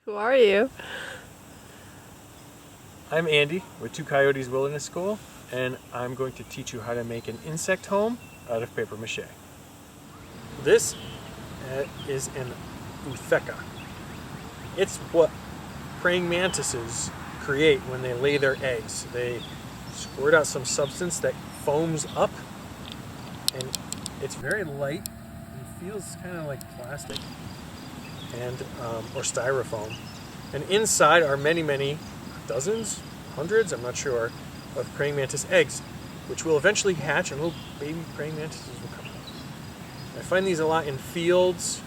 Who are you? I'm Andy with Two Coyotes Wilderness School, and I'm going to teach you how to make an insect home out of paper mache. This is an utheca. It's what praying mantises create when they lay their eggs. They squirt out some substance that foams up, and it's very light and feels kind of like plastic and or styrofoam. And inside are many dozens, hundreds, I'm not sure, of praying mantis eggs, which will eventually hatch and little baby praying mantises will come out. I find these a lot in fields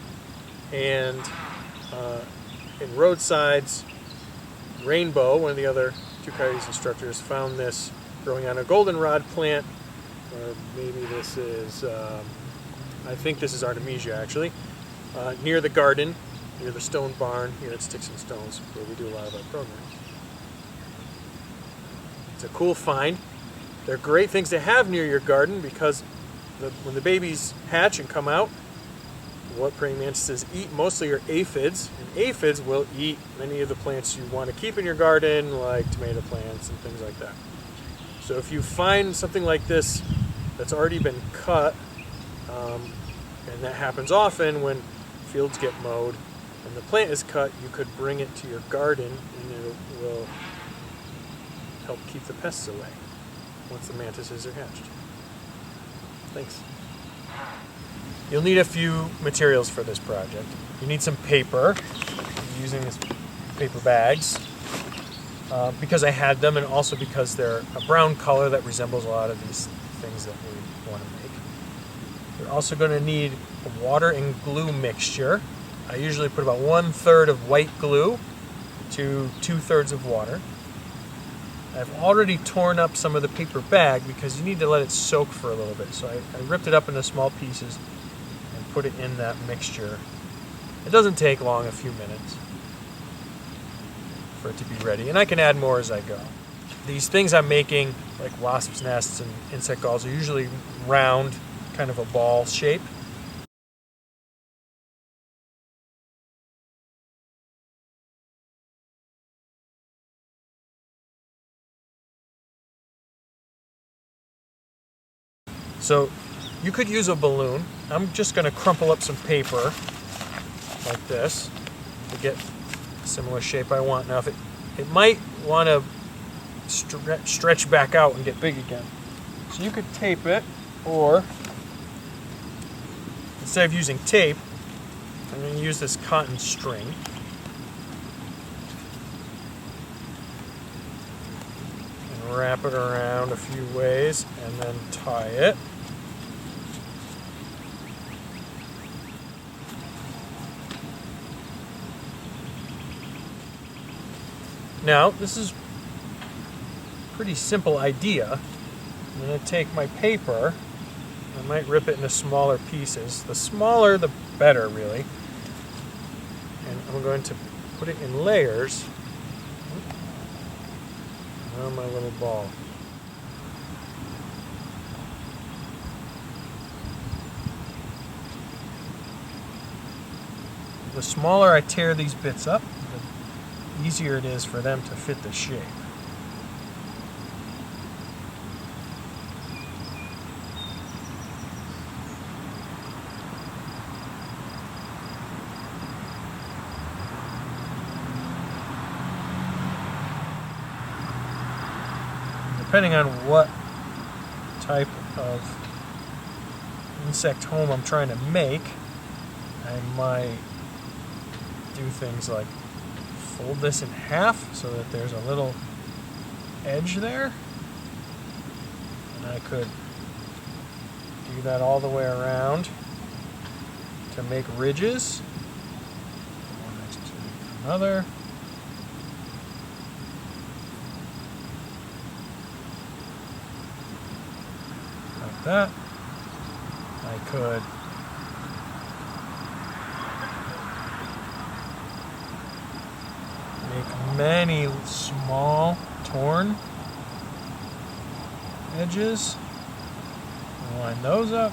and in roadsides. Rainbow, one of the other Two Coyotes instructors, found this growing on a goldenrod plant, or maybe this is, I think this is Artemisia actually, near the garden, near the stone barn here at Sticks and Stones, where we do a lot of our programs. It's a cool find. They're great things to have near your garden because when the babies hatch and come out, what praying mantises eat mostly are aphids, and aphids will eat many of the plants you want to keep in your garden, like tomato plants and things like that. So if you find something like this that's already been cut, and that happens often when fields get mowed, and the plant is cut, you could bring it to your garden and it will help keep the pests away once the mantises are hatched. Thanks. You'll need a few materials for this project. You need some paper. I'm using these paper bags because I had them, and also because they're a brown color that resembles a lot of these things that we want to make. You're also going to need a water and glue mixture. I usually put about 1/3 of white glue to 2/3 of water. I've already torn up some of the paper bag because you need to let it soak for a little bit. So I ripped it up into small pieces and put it in that mixture. It doesn't take long, a few minutes, for it to be ready. And I can add more as I go. These things I'm making, like wasps' nests and insect galls, are usually round, kind of a ball shape. So you could use a balloon. I'm just going to crumple up some paper like this to get a similar shape I want. Now, if it might want to stretch back out and get big again. So you could tape it, or instead of using tape, I'm going to use this cotton string. And wrap it around a few ways and then tie it. Now, this is a pretty simple idea. I'm going to take my paper, I might rip it into smaller pieces. The smaller, the better, really. And I'm going to put it in layers around my little ball. The smaller I tear these bits up, the easier it is for them to fit the shape. Depending on what type of insect home I'm trying to make, I might do things like fold this in half so that there's a little edge there, and I could do that all the way around to make ridges, one next to another. Like that. I could make many small torn edges, line those up,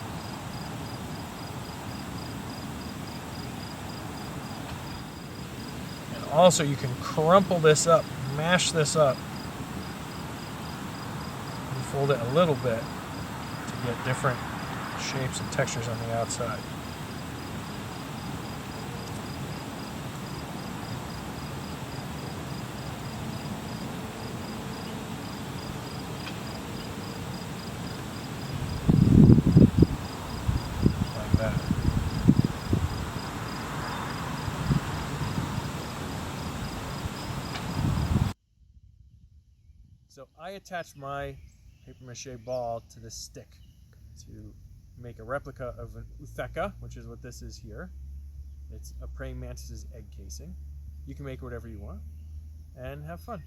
Also, you can crumple this up, mash this up, and fold it a little bit to get different shapes and textures on the outside. Like that. So I attached my paper mache ball to this stick to make a replica of an utheca, which is what this is here. It's a praying mantis's egg casing. You can make whatever you want and have fun.